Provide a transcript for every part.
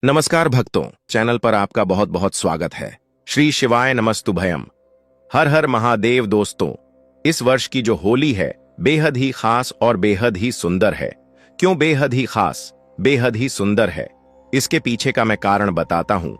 नमस्कार भक्तों, चैनल पर आपका बहुत बहुत स्वागत है। श्री शिवाय नमस्तुभयम। हर हर महादेव। दोस्तों, इस वर्ष की जो होली है बेहद ही खास और बेहद ही सुंदर है। क्यों बेहद ही खास, बेहद ही सुंदर है, इसके पीछे का मैं कारण बताता हूं।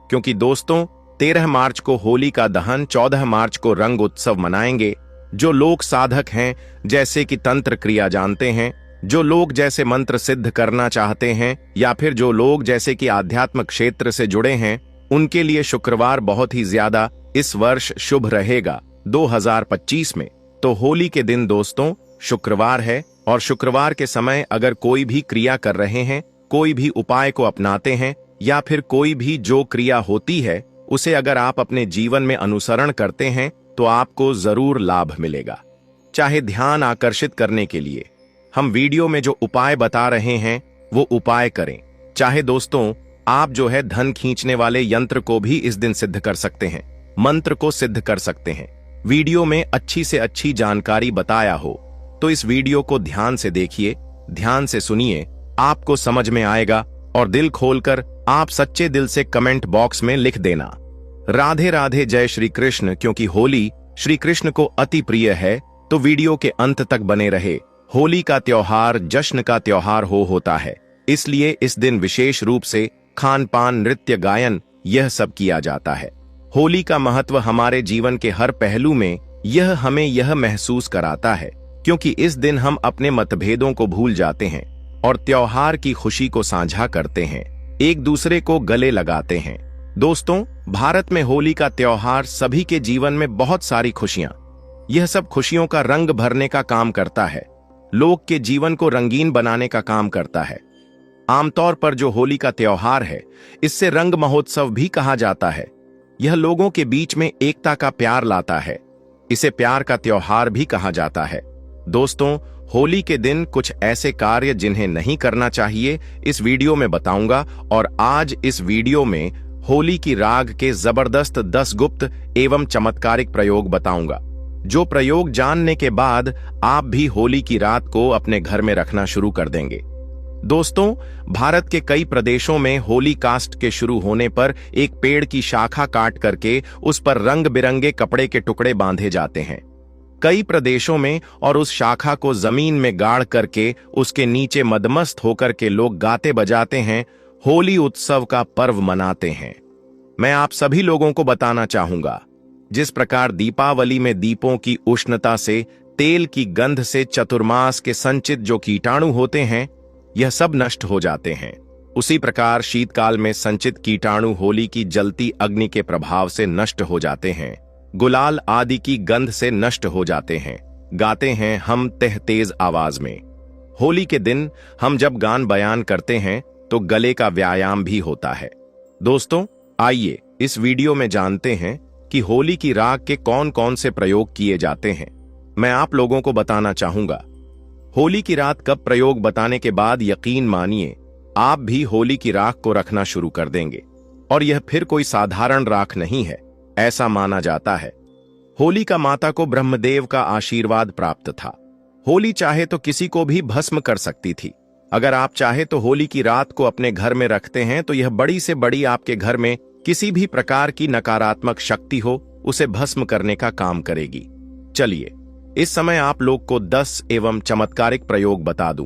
क्योंकि दोस्तों, 13 मार्च को होली का दहन, 14 मार्च को रंग उत्सव मनाएंगे। जो लोग साधक हैं, जैसे कि तंत्र क्रिया जानते हैं, जो लोग जैसे मंत्र सिद्ध करना चाहते हैं, या फिर जो लोग जैसे कि आध्यात्मिक क्षेत्र से जुड़े हैं, उनके लिए शुक्रवार बहुत ही ज्यादा इस वर्ष शुभ रहेगा 2025 में। तो होली के दिन दोस्तों शुक्रवार है, और शुक्रवार के समय अगर कोई भी क्रिया कर रहे हैं, कोई भी उपाय को अपनाते हैं, या फिर कोई भी जो क्रिया होती है उसे अगर आप अपने जीवन में अनुसरण करते हैं तो आपको जरूर लाभ मिलेगा। चाहे ध्यान आकर्षित करने के लिए हम वीडियो में जो उपाय बता रहे हैं वो उपाय करें, चाहे दोस्तों आप जो है धन खींचने वाले यंत्र को भी इस दिन सिद्ध कर सकते हैं, मंत्र को सिद्ध कर सकते हैं। वीडियो में अच्छी से अच्छी जानकारी बताया हो तो इस वीडियो को ध्यान से देखिए, ध्यान से सुनिए, आपको समझ में आएगा। और दिल खोलकर आप सच्चे दिल से कमेंट बॉक्स में लिख देना राधे राधे, जय श्री कृष्ण। क्योंकि होली श्री कृष्ण को अति प्रिय है, तो वीडियो के अंत तक बने रहे। होली का त्योहार जश्न का त्योहार होता है, इसलिए इस दिन विशेष रूप से खान पान, नृत्य, गायन यह सब किया जाता है। होली का महत्व हमारे जीवन के हर पहलू में यह हमें यह महसूस कराता है, क्योंकि इस दिन हम अपने मतभेदों को भूल जाते हैं और त्योहार की खुशी को साझा करते हैं, एक दूसरे को गले लगाते हैं। दोस्तों, भारत में होली का त्योहार सभी के जीवन में बहुत सारी खुशियां, यह सब खुशियों का रंग भरने का काम करता है, लोग के जीवन को रंगीन बनाने का काम करता है। आमतौर पर जो होली का त्योहार है, इससे रंग महोत्सव भी कहा जाता है। यह लोगों के बीच में एकता का प्यार लाता है, इसे प्यार का त्योहार भी कहा जाता है। दोस्तों, होली के दिन कुछ ऐसे कार्य जिन्हें नहीं करना चाहिए इस वीडियो में बताऊंगा। और आज इस वीडियो में होली की राग के जबरदस्त 10 गुप्त एवं चमत्कारिक प्रयोग बताऊंगा, जो प्रयोग जानने के बाद आप भी होली की रात को अपने घर में रखना शुरू कर देंगे। दोस्तों, भारत के कई प्रदेशों में होली कास्ट के शुरू होने पर एक पेड़ की शाखा काट करके उस पर रंग बिरंगे कपड़े के टुकड़े बांधे जाते हैं। कई प्रदेशों में और उस शाखा को जमीन में गाड़ करके उसके नीचे मदमस्त होकर के लोग गाते बजाते हैं, होली उत्सव का पर्व मनाते हैं। मैं आप सभी लोगों को बताना चाहूंगा, जिस प्रकार दीपावली में दीपों की उष्णता से, तेल की गंध से चतुर्मास के संचित जो कीटाणु होते हैं यह सब नष्ट हो जाते हैं, उसी प्रकार शीतकाल में संचित कीटाणु होली की जलती अग्नि के प्रभाव से नष्ट हो जाते हैं, गुलाल आदि की गंध से नष्ट हो जाते हैं। गाते हैं हम तेज आवाज में। होली के दिन हम जब गान बयान करते हैं तो गले का व्यायाम भी होता है। दोस्तों, आइए इस वीडियो में जानते हैं कि होली की राग के कौन कौन से प्रयोग किए जाते हैं। मैं आप लोगों को बताना चाहूंगा। होली की रात कब प्रयोग बताने के बाद यकीन मानिए आप भी होली की राख को रखना शुरू कर देंगे। और यह फिर कोई साधारण राख नहीं है, ऐसा माना जाता है। होली का माता को ब्रह्मदेव का आशीर्वाद प्राप्त था। होली चाहे तो किसी को भी भस्म कर सकती थी। अगर आप चाहे तो होली की रात को अपने घर में रखते हैं तो यह बड़ी से बड़ी आपके घर में किसी भी प्रकार की नकारात्मक शक्ति हो उसे भस्म करने का काम करेगी। चलिए इस समय आप लोग को 10 एवं चमत्कारिक प्रयोग बता दूं।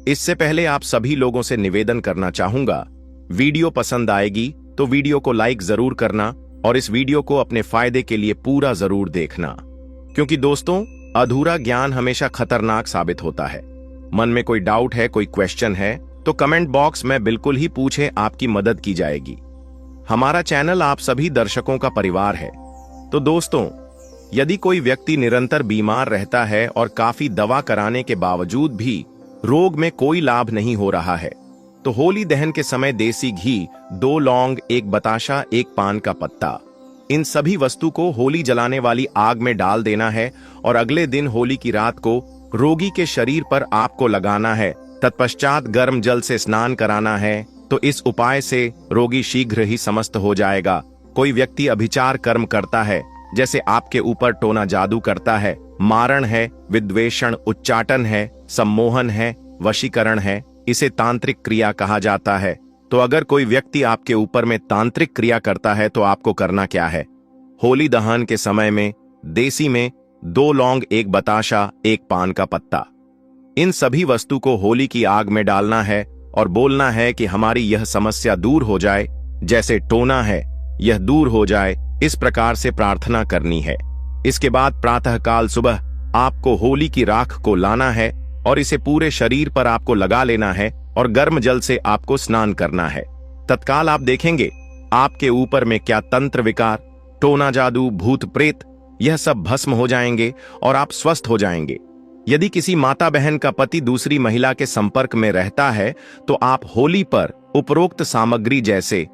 इससे पहले आप सभी लोगों से निवेदन करना चाहूंगा, वीडियो पसंद आएगी तो वीडियो को लाइक जरूर करना और इस वीडियो को अपने फायदे के लिए पूरा जरूर देखना। क्योंकि दोस्तों, अधूरा ज्ञान हमेशा खतरनाक साबित होता है। मन में कोई डाउट है, कोई क्वेश्चन है तो कमेंट बॉक्स में बिल्कुल ही पूछे, आपकी मदद की जाएगी। हमारा चैनल आप सभी दर्शकों का परिवार है। तो दोस्तों, यदि कोई व्यक्ति निरंतर बीमार रहता है और काफी दवा कराने के बावजूद भी रोग में कोई लाभ नहीं हो रहा है, तो होली दहन के समय देसी घी, 2 लौंग, 1 बताशा, 1 पान का पत्ता, इन सभी वस्तु को होली जलाने वाली आग में डाल देना है और अगले दिन होली की रात को रोगी के शरीर पर आपको लगाना है। तत्पश्चात गर्म जल से स्नान कराना है। तो इस उपाय से रोगी शीघ्र ही स्वस्थ हो जाएगा। कोई व्यक्ति अभिचार कर्म करता है, जैसे आपके ऊपर टोना जादू करता है, मारण है, विद्वेषण, उच्चाटन है, सम्मोहन है, वशीकरण है, इसे तांत्रिक क्रिया कहा जाता है। तो अगर कोई व्यक्ति आपके ऊपर में तांत्रिक क्रिया करता है तो आपको करना क्या है? होली दहन के समय में देसी में 2 लौंग, 1 बताशा, 1 पान का पत्ता, इन सभी वस्तु को होली की आग में डालना है और बोलना है कि हमारी यह समस्या दूर हो जाए, जैसे टोना है यह दूर हो जाए, इस प्रकार से प्रार्थना करनी है। इसके बाद प्रातःकाल सुबह आपको होली की राख को लाना है और इसे पूरे शरीर पर आपको लगा लेना है और गर्म जल से आपको स्नान करना है। तत्काल आप देखेंगे आपके ऊपर में क्या तंत्र विकार, टोना जादू, भूत प्रेत, यह सब भस्म हो जाएंगे और आप स्वस्थ हो जाएंगे। यदि किसी माता बहन का पति दूसरी महिला के संपर्क में रहता है तो आप होली पर उपरोक्त सामग्री, जैसे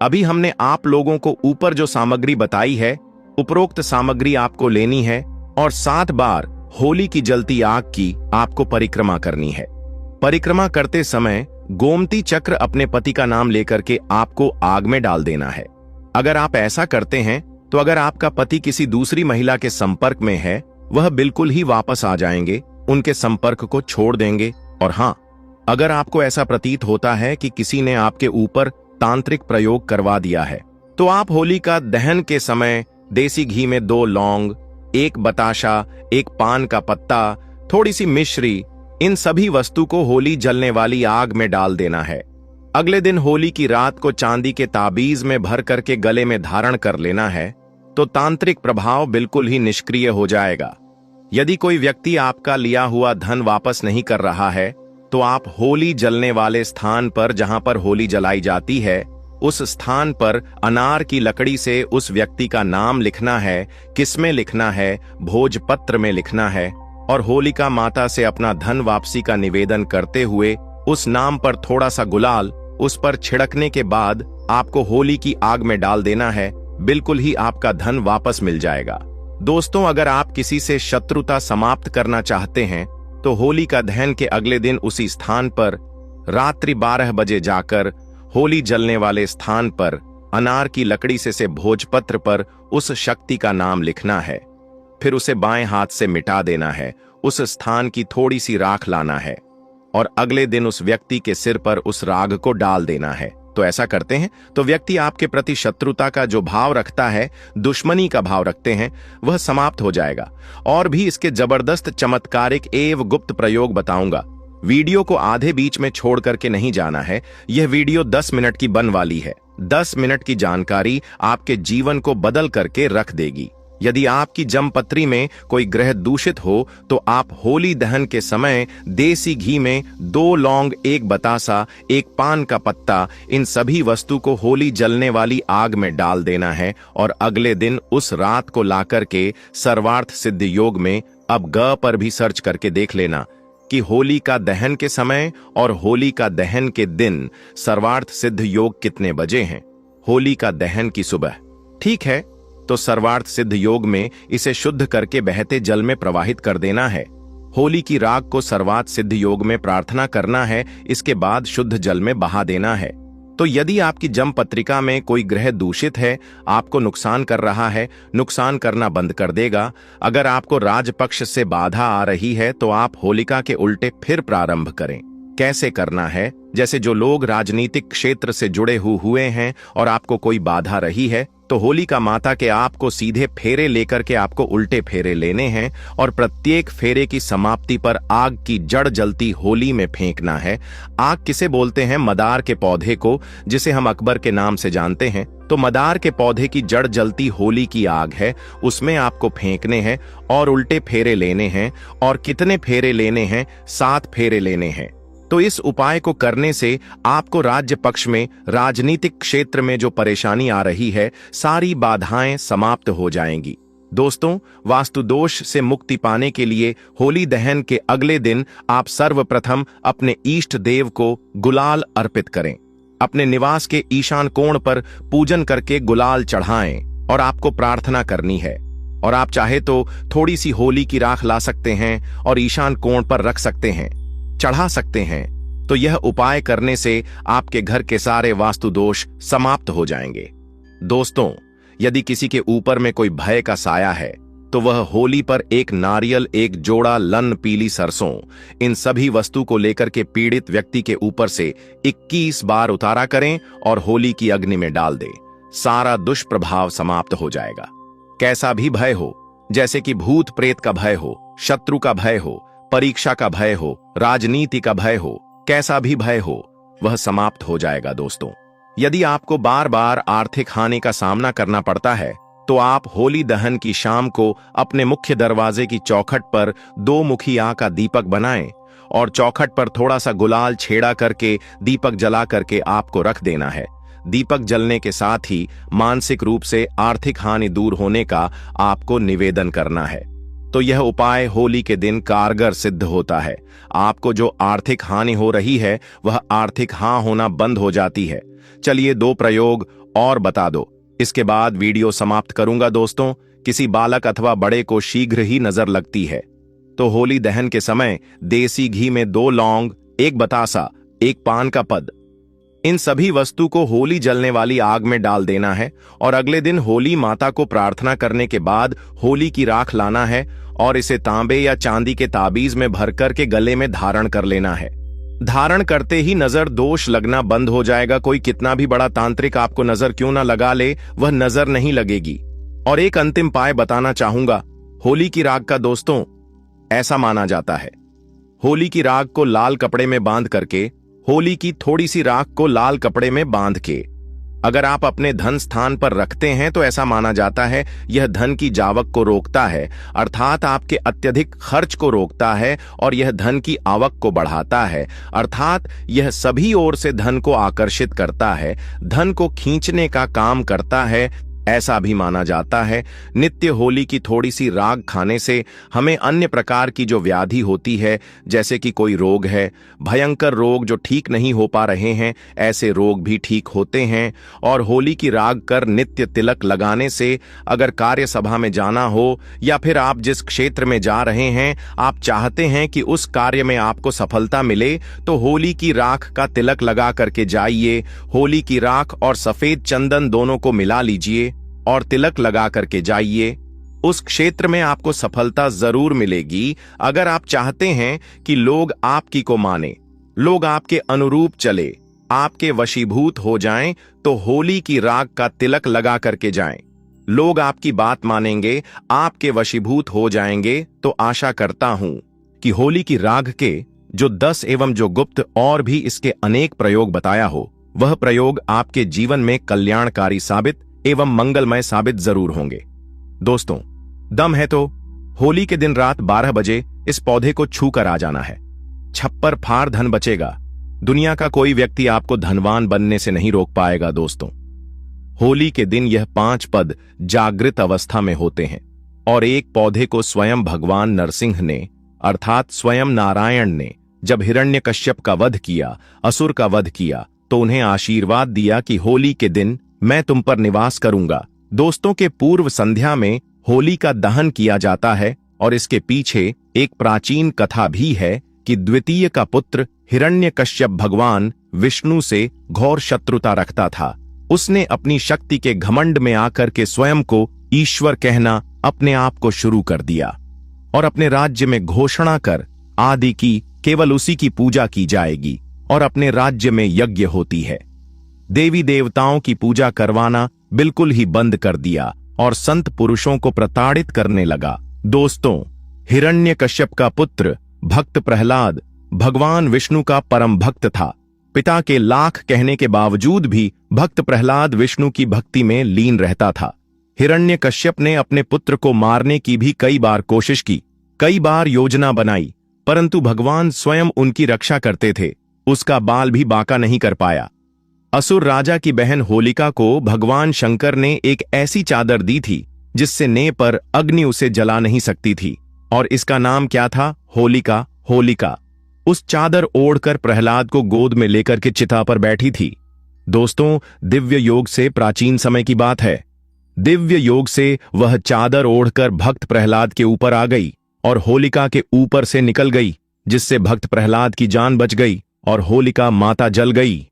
अभी हमने आप लोगों को ऊपर जो सामग्री बताई है, उपरोक्त सामग्री आपको लेनी है और 7 बार होली की जलती आग की आपको परिक्रमा करनी है। परिक्रमा करते समय गोमती चक्र अपने पति का नाम लेकर के आपको आग में डाल देना है। अगर आप ऐसा करते हैं तो अगर आपका पति किसी दूसरी महिला के संपर्क में है, वह बिल्कुल ही वापस आ जाएंगे, उनके संपर्क को छोड़ देंगे। और हाँ, अगर आपको ऐसा प्रतीत होता है कि किसी ने आपके ऊपर तांत्रिक प्रयोग करवा दिया है, तो आप होली का दहन के समय देसी घी में 2 लौंग, 1 बताशा, 1 पान का पत्ता, थोड़ी सी मिश्री, इन सभी वस्तु को होली जलने वाली आग में डाल देना है। अगले दिन होली की रात को चांदी के ताबीज में भर करके गले में धारण कर लेना है, तो तांत्रिक प्रभाव बिल्कुल ही निष्क्रिय हो जाएगा। यदि कोई व्यक्ति आपका लिया हुआ धन वापस नहीं कर रहा है, तो आप होली जलने वाले स्थान पर, जहां पर होली जलाई जाती है, उस स्थान पर अनार की लकड़ी से उस व्यक्ति का नाम लिखना है। किसमें लिखना है? भोजपत्र में लिखना है और होलिका माता से अपना धन वापसी का निवेदन करते हुए उस नाम पर थोड़ा सा गुलाल उस पर छिड़कने के बाद आपको होली की आग में डाल देना है। बिल्कुल ही आपका धन वापस मिल जाएगा। दोस्तों, अगर आप किसी से शत्रुता समाप्त करना चाहते हैं तो होली का दहन के अगले दिन उसी स्थान पर रात्रि 12 बजे जाकर होली जलने वाले स्थान पर अनार की लकड़ी से भोजपत्र पर उस शक्ति का नाम लिखना है। फिर उसे बाएं हाथ से मिटा देना है। उस स्थान की थोड़ी सी राख लाना है और अगले दिन उस व्यक्ति के सिर पर उस राग को डाल देना है। तो ऐसा करते हैं तो व्यक्ति आपके प्रति शत्रुता का जो भाव रखता है, दुश्मनी का भाव रखते हैं, वह समाप्त हो जाएगा। और भी इसके जबरदस्त चमत्कारिक एवं गुप्त प्रयोग बताऊंगा। वीडियो को आधे बीच में छोड़ करके नहीं जाना है। यह वीडियो 10 मिनट की बन वाली है। 10 मिनट की जानकारी आपके जीवन को बदल करके रख देगी। यदि आपकी जमपत्री में कोई ग्रह दूषित हो तो आप होली दहन के समय देसी घी में 2 लौंग, 1 बतासा, 1 पान का पत्ता, इन सभी वस्तु को होली जलने वाली आग में डाल देना है और अगले दिन उस रात को लाकर के सर्वार्थ सिद्ध योग में, अब ग पर भी सर्च करके देख लेना कि होली का दहन के समय और होली का दहन के दिन सर्वार्थ सिद्ध योग कितने बजे हैं। होली का दहन की सुबह, ठीक है, तो सर्वार्थ सिद्ध योग में इसे शुद्ध करके बहते जल में प्रवाहित कर देना है। होली की राग को सर्वार्थ सिद्ध योग में प्रार्थना करना है, इसके बाद शुद्ध जल में बहा देना है। तो यदि आपकी जम पत्रिका में कोई ग्रह दूषित है, आपको नुकसान कर रहा है, नुकसान करना बंद कर देगा। अगर आपको राजपक्ष से बाधा आ रही है तो आप होलिका के उल्टे फिर प्रारंभ करें। कैसे करना है? जैसे जो लोग राजनीतिक क्षेत्र से जुड़े हुए हैं और आपको कोई बाधा रही है, तो होलिका माता के आपको सीधे फेरे लेकर के आपको उल्टे फेरे लेने हैं और प्रत्येक फेरे की समाप्ति पर आग की जड़ जलती होली में फेंकना है। आग किसे बोलते हैं? मदार के पौधे को, जिसे हम अकबर के नाम से जानते हैं। तो मदार के पौधे की जड़ जलती होली की आग है, उसमें आपको फेंकने हैं और उल्टे फेरे लेने हैं। और कितने फेरे लेने हैं? 7 फेरे लेने हैं। तो इस उपाय को करने से आपको राज्य पक्ष में, राजनीतिक क्षेत्र में जो परेशानी आ रही है, सारी बाधाएं समाप्त हो जाएंगी। दोस्तों, वास्तु दोष से मुक्ति पाने के लिए होली दहन के अगले दिन आप सर्वप्रथम अपने इष्ट देव को गुलाल अर्पित करें। अपने निवास के ईशान कोण पर पूजन करके गुलाल चढ़ाएं और आपको प्रार्थना करनी है। और आप चाहे तो थोड़ी सी होली की राख ला सकते हैं और ईशान कोण पर रख सकते हैं, चढ़ा सकते हैं। तो यह उपाय करने से आपके घर के सारे वास्तु दोष समाप्त हो जाएंगे। दोस्तों, यदि किसी के ऊपर में कोई भय का साया है, तो वह होली पर एक नारियल, एक जोड़ा लन, पीली सरसों, इन सभी वस्तु को लेकर के पीड़ित व्यक्ति के ऊपर से 21 बार उतारा करें और होली की अग्नि में डाल दें। सारा दुष्प्रभाव समाप्त हो जाएगा। कैसा भी भय हो, जैसे कि भूत प्रेत का भय हो, शत्रु का भय हो, परीक्षा का भय हो, राजनीति का भय हो, कैसा भी भय हो, वह समाप्त हो जाएगा। दोस्तों, यदि आपको बार बार आर्थिक हानि का सामना करना पड़ता है तो आप होली दहन की शाम को अपने मुख्य दरवाजे की चौखट पर 2 मुखी आग का दीपक बनाएं और चौखट पर थोड़ा सा गुलाल छेड़ा करके दीपक जला करके आपको रख देना है। दीपक जलने के साथ ही मानसिक रूप से आर्थिक हानि दूर होने का आपको निवेदन करना है। तो यह उपाय होली के दिन कारगर सिद्ध होता है। आपको जो आर्थिक हानि हो रही है वह आर्थिक हाँ होना बंद हो जाती है। चलिए 2 प्रयोग और बता दो, इसके बाद वीडियो समाप्त करूंगा। दोस्तों, किसी बालक अथवा बड़े को शीघ्र ही नजर लगती है तो होली दहन के समय देसी घी में 2 लौंग, 1 बतासा, 1 पान का पद, इन सभी वस्तु को होली जलने वाली आग में डाल देना है और अगले दिन होली माता को प्रार्थना करने के बाद होली की राख लाना है और इसे तांबे या चांदी के ताबीज में भरकर के गले में धारण कर लेना है। धारण करते ही नजर दोष लगना बंद हो जाएगा। कोई कितना भी बड़ा तांत्रिक आपको नजर क्यों ना लगा ले, वह नजर नहीं लगेगी। और एक अंतिम उपाय बताना चाहूंगा होली की राख का। दोस्तों, ऐसा माना जाता है होली की राख को लाल कपड़े में बांध करके, होली की थोड़ी सी राख को लाल कपड़े में बांध के अगर आप अपने धन स्थान पर रखते हैं तो ऐसा माना जाता है यह धन की जावक को रोकता है, अर्थात आपके अत्यधिक खर्च को रोकता है, और यह धन की आवक को बढ़ाता है, अर्थात यह सभी ओर से धन को आकर्षित करता है, धन को खींचने का काम करता है। ऐसा भी माना जाता है नित्य होली की थोड़ी सी राख खाने से हमें अन्य प्रकार की जो व्याधि होती है, जैसे कि कोई रोग है, भयंकर रोग जो ठीक नहीं हो पा रहे हैं, ऐसे रोग भी ठीक होते हैं। और होली की राख कर नित्य तिलक लगाने से अगर कार्य सभा में जाना हो या फिर आप जिस क्षेत्र में जा रहे हैं आप चाहते हैं कि उस कार्य में आपको सफलता मिले, तो होली की राख का तिलक लगा करके जाइए। होली की राख और सफेद चंदन दोनों को मिला लीजिए और तिलक लगा करके जाइए। उस क्षेत्र में आपको सफलता जरूर मिलेगी। अगर आप चाहते हैं कि लोग आपकी को माने, लोग आपके अनुरूप चले, आपके वशीभूत हो जाएं, तो होली की राख का तिलक लगा करके जाएं। लोग आपकी बात मानेंगे, आपके वशीभूत हो जाएंगे। तो आशा करता हूं कि होली की राख के जो 10 एवं जो गुप्त और भी इसके अनेक प्रयोग बताया हो, वह प्रयोग आपके जीवन में कल्याणकारी साबित एवं मंगलमय साबित जरूर होंगे। दोस्तों, दम है तो होली के दिन रात 12 बजे इस पौधे को छू कर आ जाना है। छप्पर फाड़ धन बचेगा। दुनिया का कोई व्यक्ति आपको धनवान बनने से नहीं रोक पाएगा। दोस्तों, होली के दिन यह 5 पद जागृत अवस्था में होते हैं और एक पौधे को स्वयं भगवान नरसिंह ने, अर्थात स्वयं नारायण ने, जब हिरण्यकश्यप का वध किया, असुर का वध किया, तो उन्हें आशीर्वाद दिया कि होली के दिन मैं तुम पर निवास करूंगा। दोस्तों, के पूर्व संध्या में होली का दहन किया जाता है और इसके पीछे एक प्राचीन कथा भी है कि द्वितीय का पुत्र हिरण्यकश्यप भगवान विष्णु से घोर शत्रुता रखता था। उसने अपनी शक्ति के घमंड में आकर के स्वयं को ईश्वर कहना अपने आप को शुरू कर दिया और अपने राज्य में घोषणा कर आदि की केवल उसी की पूजा की जाएगी और अपने राज्य में यज्ञ होती है। देवी देवताओं की पूजा करवाना बिल्कुल ही बंद कर दिया और संत पुरुषों को प्रताड़ित करने लगा। दोस्तों, हिरण्यकश्यप का पुत्र भक्त प्रहलाद भगवान विष्णु का परम भक्त था। पिता के लाख कहने के बावजूद भी भक्त प्रहलाद विष्णु की भक्ति में लीन रहता था। हिरण्यकश्यप ने अपने पुत्र को मारने की भी कई बार कोशिश की, कई बार योजना बनाई, परंतु भगवान स्वयं उनकी रक्षा करते थे। उसका बाल भी बांका नहीं कर पाया। असुर राजा की बहन होलिका को भगवान शंकर ने एक ऐसी चादर दी थी जिससे ने पर अग्नि उसे जला नहीं सकती थी, और इसका नाम क्या था? होलिका। होलिका उस चादर ओढ़कर प्रहलाद को गोद में लेकर के चिता पर बैठी थी। दोस्तों, दिव्य योग से प्राचीन समय की बात है। दिव्य योग से वह चादर ओढ़कर भक्त प्रहलाद के ऊपर आ गई और होलिका के ऊपर से निकल गई, जिससे भक्त प्रहलाद की जान बच गई और होलिका माता जल गई।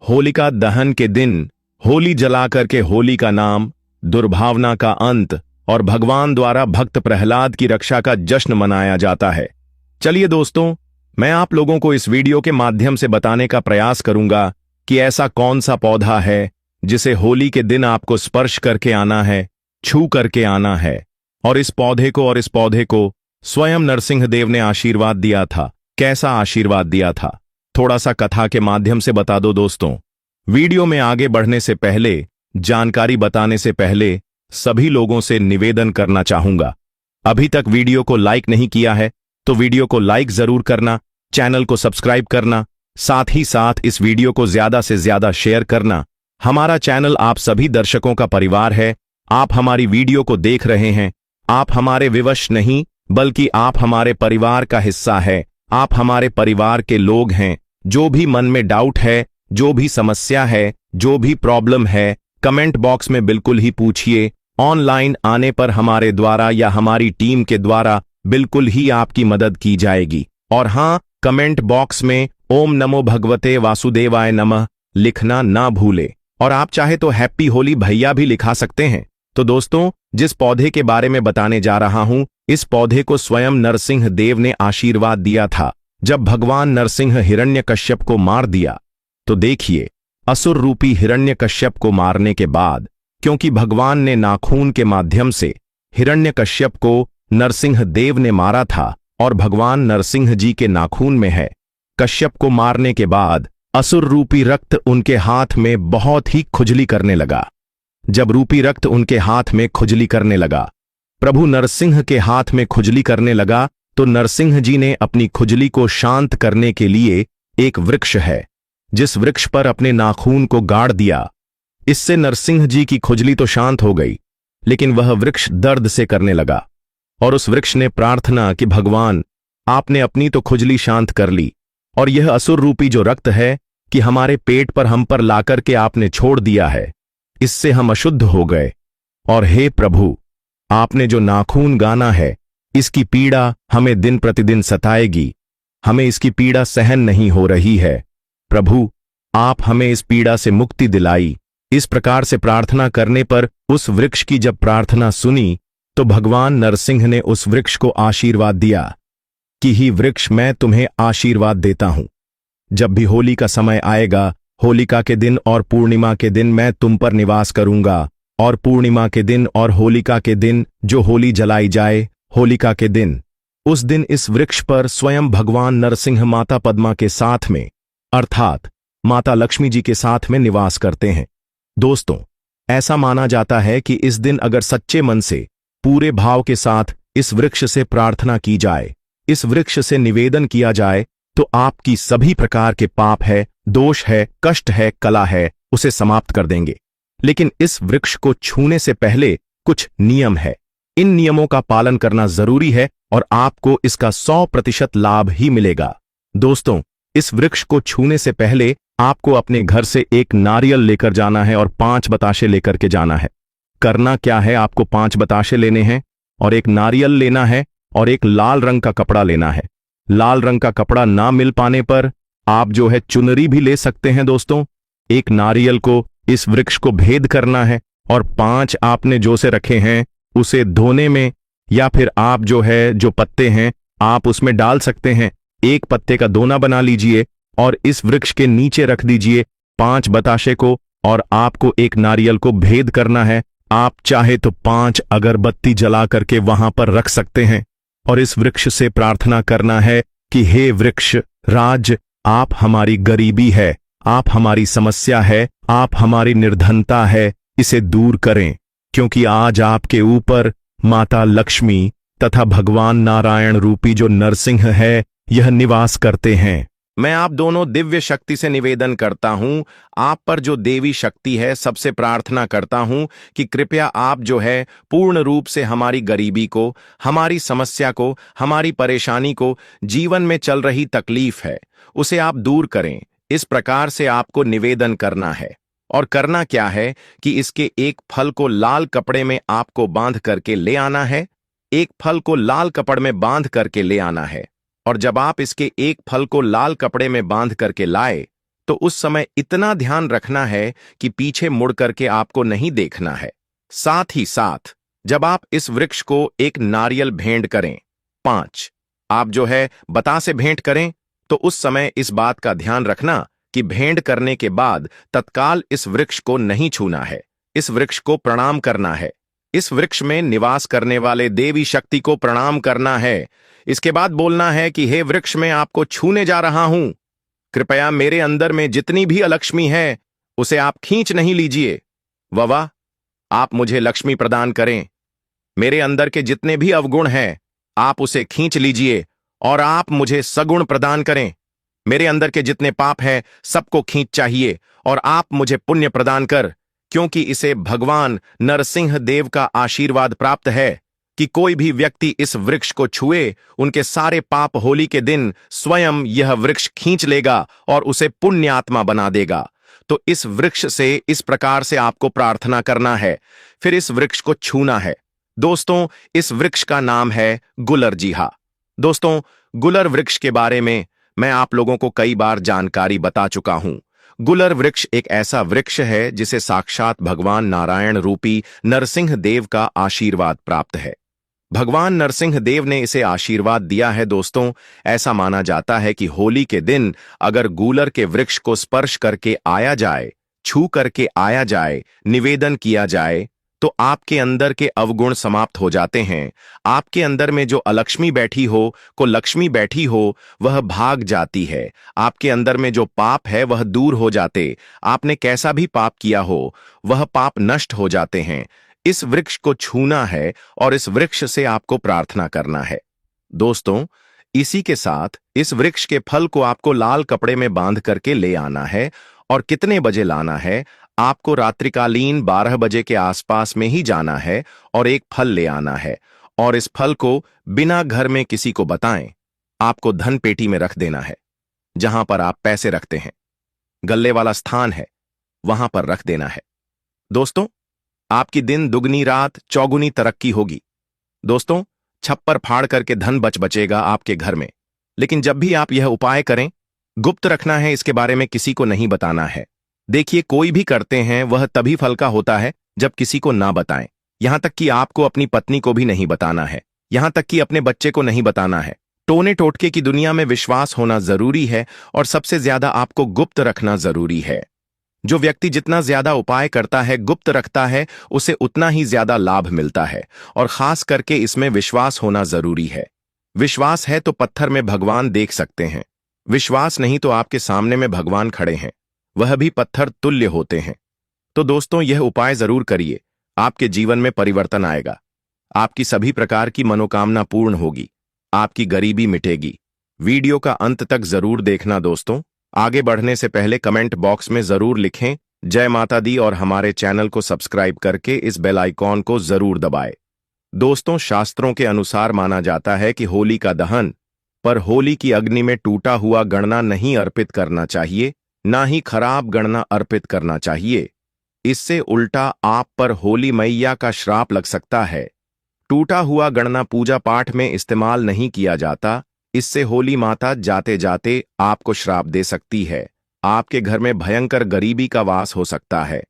होलिका दहन के दिन होली जलाकर के होली का नाम, दुर्भावना का अंत और भगवान द्वारा भक्त प्रहलाद की रक्षा का जश्न मनाया जाता है। चलिए दोस्तों, मैं आप लोगों को इस वीडियो के माध्यम से बताने का प्रयास करूंगा कि ऐसा कौन सा पौधा है जिसे होली के दिन आपको स्पर्श करके आना है, छू करके आना है। और इस पौधे को स्वयं नरसिंह देव ने आशीर्वाद दिया था। कैसा आशीर्वाद दिया था, थोड़ा सा कथा के माध्यम से बता दो दोस्तों। वीडियो में आगे बढ़ने से पहले, जानकारी बताने से पहले सभी लोगों से निवेदन करना चाहूंगा, अभी तक वीडियो को लाइक नहीं किया है तो वीडियो को लाइक जरूर करना, चैनल को सब्सक्राइब करना, साथ ही साथ इस वीडियो को ज्यादा से ज्यादा शेयर करना। हमारा चैनल आप सभी दर्शकों का परिवार है। आप हमारी वीडियो को देख रहे हैं, आप हमारे विवश नहीं बल्कि आप हमारे परिवार का हिस्सा है। आप हमारे परिवार के लोग हैं। जो भी मन में डाउट है, जो भी समस्या है, जो भी प्रॉब्लम है, कमेंट बॉक्स में बिल्कुल ही पूछिए। ऑनलाइन आने पर हमारे द्वारा या हमारी टीम के द्वारा बिल्कुल ही आपकी मदद की जाएगी। और हां, कमेंट बॉक्स में ओम नमो भगवते वासुदेवाय नमः लिखना ना भूले। और आप चाहे तो हैप्पी होली भैया भी लिखा सकते हैं। तो दोस्तों, जिस पौधे के बारे में बताने जा रहा हूं, इस पौधे को स्वयं नरसिंह देव ने आशीर्वाद दिया था। जब भगवान नरसिंह हिरण्यकश्यप को मार दिया तो देखिए, असुर रूपी हिरण्यकश्यप को मारने के बाद, क्योंकि भगवान ने नाखून के माध्यम से हिरण्यकश्यप को नरसिंह देव ने मारा था और भगवान नरसिंह जी के नाखून में है। कश्यप को मारने के बाद असुर रूपी रक्त उनके हाथ में बहुत ही खुजली करने लगा। जब रूपी रक्त उनके हाथ में खुजली करने लगा, प्रभु नरसिंह के हाथ में खुजली करने लगा, तो नरसिंह जी ने अपनी खुजली को शांत करने के लिए एक वृक्ष है, जिस वृक्ष पर अपने नाखून को गाड़ दिया। इससे नरसिंह जी की खुजली तो शांत हो गई, लेकिन वह वृक्ष दर्द से करने लगा। और उस वृक्ष ने प्रार्थना कि भगवान, आपने अपनी तो खुजली शांत कर ली, और यह असुर रूपी जो रक्त है कि हमारे पेट पर हम पर लाकर के आपने छोड़ दिया है, इससे हम अशुद्ध हो गए। और हे प्रभु, आपने जो नाखून गाना है, इसकी पीड़ा हमें दिन प्रतिदिन सताएगी। हमें इसकी पीड़ा सहन नहीं हो रही है। प्रभु, आप हमें इस पीड़ा से मुक्ति दिलाई। इस प्रकार से प्रार्थना करने पर उस वृक्ष की जब प्रार्थना सुनी तो भगवान नरसिंह ने उस वृक्ष को आशीर्वाद दिया कि ही वृक्ष, मैं तुम्हें आशीर्वाद देता हूं। जब भी होली का समय आएगा, होलिका के दिन और पूर्णिमा के दिन मैं तुम पर निवास करूंगा। और पूर्णिमा के दिन और होलिका के दिन जो होली जलाई जाए, होलिका के दिन, उस दिन इस वृक्ष पर स्वयं भगवान नरसिंह माता पद्मा के साथ में, अर्थात माता लक्ष्मी जी के साथ में निवास करते हैं। दोस्तों, ऐसा माना जाता है कि इस दिन अगर सच्चे मन से, पूरे भाव के साथ इस वृक्ष से प्रार्थना की जाए, इस वृक्ष से निवेदन किया जाए, तो आपकी सभी प्रकार के पाप है, दोष है, कष्ट है, कला है, उसे समाप्त कर देंगे। लेकिन इस वृक्ष को छूने से पहले कुछ नियम है। इन नियमों का पालन करना जरूरी है और आपको इसका 100% लाभ ही मिलेगा। दोस्तों, इस वृक्ष को छूने से पहले आपको अपने घर से एक नारियल लेकर जाना है और 5 बताशे लेकर के जाना है। करना क्या है, आपको 5 बताशे लेने हैं और एक नारियल लेना है और एक लाल रंग का कपड़ा लेना है। लाल रंग का कपड़ा ना मिल पाने पर आप जो है चुनरी भी ले सकते हैं। दोस्तों, एक नारियल को, इस वृक्ष को भेद करना है और 5 आपने जो से रखे हैं उसे धोने में, या फिर आप जो है जो पत्ते हैं आप उसमें डाल सकते हैं। एक पत्ते का दोना बना लीजिए और इस वृक्ष के नीचे रख दीजिए 5 बताशे को, और आपको एक नारियल को भेद करना है। आप चाहे तो 5 अगरबत्ती जला करके वहां पर रख सकते हैं और इस वृक्ष से प्रार्थना करना है कि हे वृक्ष राज, आप हमारी गरीबी है, आप हमारी समस्या है, आप हमारी निर्धनता है, इसे दूर करें, क्योंकि आज आपके ऊपर माता लक्ष्मी तथा भगवान नारायण रूपी जो नरसिंह है, यह निवास करते हैं। मैं आप दोनों दिव्य शक्ति से निवेदन करता हूं, आप पर जो देवी शक्ति है, सबसे प्रार्थना करता हूं कि कृपया आप जो है पूर्ण रूप से हमारी गरीबी को, हमारी समस्या को, हमारी परेशानी को, जीवन में चल रही तकलीफ है, उसे आप दूर करें। इस प्रकार से आपको निवेदन करना है। और करना क्या है कि इसके एक फल को लाल कपड़े में आपको बांध करके ले आना है। एक फल को लाल कपड़े में बांध करके ले आना है। और जब आप इसके एक फल को लाल कपड़े में बांध करके लाए, तो उस समय इतना ध्यान रखना है कि पीछे मुड़ करके आपको नहीं देखना है। साथ ही साथ जब आप इस वृक्ष को एक नारियल भेंट करें। 5, आप जो है बतासे भेंट करें तो उस समय इस बात का ध्यान रखना कि भेंट करने के बाद तत्काल इस वृक्ष को नहीं छूना है। इस वृक्ष को प्रणाम करना है। इस वृक्ष में निवास करने वाले देवी शक्ति को प्रणाम करना है। इसके बाद बोलना है कि हे वृक्ष, मैं आपको छूने जा रहा हूं। कृपया मेरे अंदर में जितनी भी अलक्ष्मी है उसे आप खींच नहीं लीजिए। ववा, आप मुझे लक्ष्मी प्रदान करें। मेरे अंदर के जितने भी अवगुण हैं आप उसे खींच लीजिए और आप मुझे सगुण प्रदान करें। मेरे अंदर के जितने पाप हैं सबको खींच चाहिए और आप मुझे पुण्य प्रदान कर, क्योंकि इसे भगवान नरसिंह देव का आशीर्वाद प्राप्त है कि कोई भी व्यक्ति इस वृक्ष को छुए उनके सारे पाप होली के दिन स्वयं यह वृक्ष खींच लेगा और उसे पुण्य आत्मा बना देगा। तो इस वृक्ष से इस प्रकार से आपको प्रार्थना करना है, फिर इस वृक्ष को छूना है। दोस्तों, इस वृक्ष का नाम है गुलरजीहा। दोस्तों, गुलर वृक्ष के बारे में मैं आप लोगों को कई बार जानकारी बता चुका हूं। गुलर वृक्ष एक ऐसा वृक्ष है जिसे साक्षात भगवान नारायण रूपी नरसिंह देव का आशीर्वाद प्राप्त है। भगवान नरसिंह देव ने इसे आशीर्वाद दिया है। दोस्तों, ऐसा माना जाता है कि होली के दिन अगर गूलर के वृक्ष को स्पर्श करके आया जाए, छू करके आया जाए, निवेदन किया जाए तो आपके अंदर के अवगुण समाप्त हो जाते हैं। आपके अंदर में जो अलक्ष्मी बैठी हो, को लक्ष्मी बैठी हो, वह भाग जाती है। आपके अंदर में जो पाप है वह दूर हो जाते। आपने कैसा भी पाप किया हो वह पाप नष्ट हो जाते हैं। इस वृक्ष को छूना है और इस वृक्ष से आपको प्रार्थना करना है। दोस्तों, इसी के साथ इस वृक्ष के फल को आपको लाल कपड़े में बांध करके ले आना है। और कितने बजे लाना है? आपको रात्रिकालीन 12 बजे के आसपास में ही जाना है और एक फल ले आना है और इस फल को बिना घर में किसी को बताएं आपको धन पेटी में रख देना है। जहां पर आप पैसे रखते हैं, गल्ले वाला स्थान है, वहां पर रख देना है। दोस्तों, आपकी दिन दुगनी रात चौगुनी तरक्की होगी। दोस्तों, छप्पर फाड़ करके धन बचेगा आपके घर में। लेकिन जब भी आप यह उपाय करें, गुप्त रखना है, इसके बारे में किसी को नहीं बताना है। देखिए, कोई भी करते हैं वह तभी फल का होता है जब किसी को ना बताएं। यहां तक कि आपको अपनी पत्नी को भी नहीं बताना है, यहां तक कि अपने बच्चे को नहीं बताना है। टोने टोटके की दुनिया में विश्वास होना जरूरी है और सबसे ज्यादा आपको गुप्त रखना जरूरी है। जो व्यक्ति जितना ज्यादा उपाय करता है, गुप्त रखता है, उसे उतना ही ज्यादा लाभ मिलता है और खास करके इसमें विश्वास होना जरूरी है। विश्वास है तो पत्थर में भगवान देख सकते हैं, विश्वास नहीं तो आपके सामने में भगवान खड़े हैं, वह भी पत्थर तुल्य होते हैं। तो दोस्तों, यह उपाय जरूर करिए, आपके जीवन में परिवर्तन आएगा, आपकी सभी प्रकार की मनोकामना पूर्ण होगी, आपकी गरीबी मिटेगी। वीडियो का अंत तक जरूर देखना। दोस्तों, आगे बढ़ने से पहले कमेंट बॉक्स में जरूर लिखें जय माता दी और हमारे चैनल को सब्सक्राइब करके इस बेल आइकॉन को जरूर दबाएं। दोस्तों, शास्त्रों के अनुसार माना जाता है कि होली का दहन पर होली की अग्नि में टूटा हुआ गणना नहीं अर्पित करना चाहिए, ना ही खराब गणना अर्पित करना चाहिए। इससे उल्टा आप पर होली मैया का श्राप लग सकता है। टूटा हुआ गणना पूजा पाठ में इस्तेमाल नहीं किया जाता, इससे होली माता जाते जाते आपको श्राप दे सकती है। आपके घर में भयंकर गरीबी का वास हो सकता है।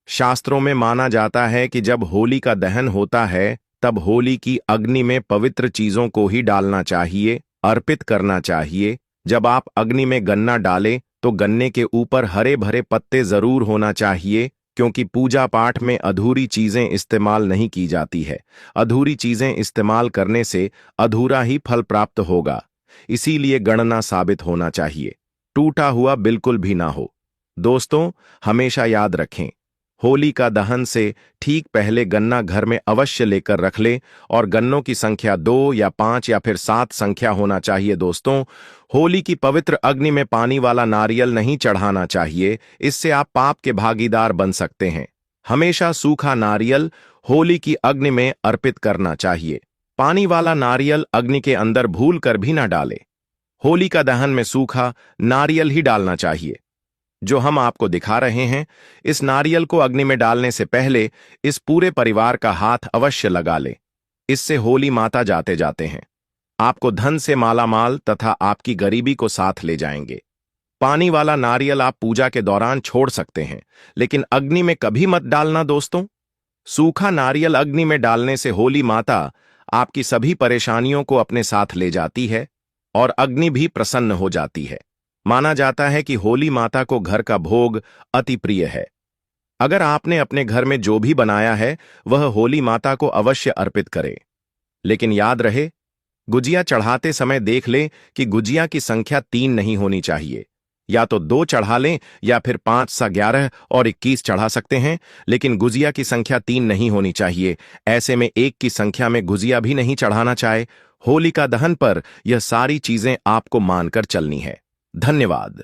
शास्त्रों में माना जाता है कि जब होली का दहन होता है तब होली की अग्नि में पवित्र चीजों को ही डालना चाहिए, अर्पित करना चाहिए। जब आप अग्नि में गन्ना डालें तो गन्ने के ऊपर हरे भरे पत्ते जरूर होना चाहिए, क्योंकि पूजा पाठ में अधूरी चीजें इस्तेमाल नहीं की जाती है। अधूरी चीजें इस्तेमाल करने से अधूरा ही फल प्राप्त होगा, इसीलिए गणना साबित होना चाहिए, टूटा हुआ बिल्कुल भी ना हो। दोस्तों, हमेशा याद रखें, होली का दहन से ठीक पहले गन्ना घर में अवश्य लेकर रख लें और गन्नों की संख्या 2 या 5 या फिर 7 संख्या होना चाहिए। दोस्तों, होली की पवित्र अग्नि में पानी वाला नारियल नहीं चढ़ाना चाहिए, इससे आप पाप के भागीदार बन सकते हैं। हमेशा सूखा नारियल होली की अग्नि में अर्पित करना चाहिए। पानी वाला नारियल अग्नि के अंदर भूल कर भी ना डाले। होली का दहन में सूखा नारियल ही डालना चाहिए। जो हम आपको दिखा रहे हैं, इस नारियल को अग्नि में डालने से पहले इस पूरे परिवार का हाथ अवश्य लगा ले। इससे होली माता जाते जाते हैं आपको धन से मालामाल तथा आपकी गरीबी को साथ ले जाएंगे। पानी वाला नारियल आप पूजा के दौरान छोड़ सकते हैं, लेकिन अग्नि में कभी मत डालना। दोस्तों, सूखा नारियल अग्नि में डालने से होली माता आपकी सभी परेशानियों को अपने साथ ले जाती है और अग्नि भी प्रसन्न हो जाती है। माना जाता है कि होली माता को घर का भोग अति प्रिय है। अगर आपने अपने घर में जो भी बनाया है वह होली माता को अवश्य अर्पित करें। लेकिन याद रहे, गुजिया चढ़ाते समय देख लें कि गुजिया की संख्या 3 नहीं होनी चाहिए। या तो 2 चढ़ा लें या फिर 5 सा 11 और 21 चढ़ा सकते हैं, लेकिन गुजिया की संख्या 3 नहीं होनी चाहिए। ऐसे में 1 की संख्या में गुजिया भी नहीं चढ़ाना चाहे। होलिका दहन पर यह सारी चीजें आपको मानकर चलनी है। धन्यवाद।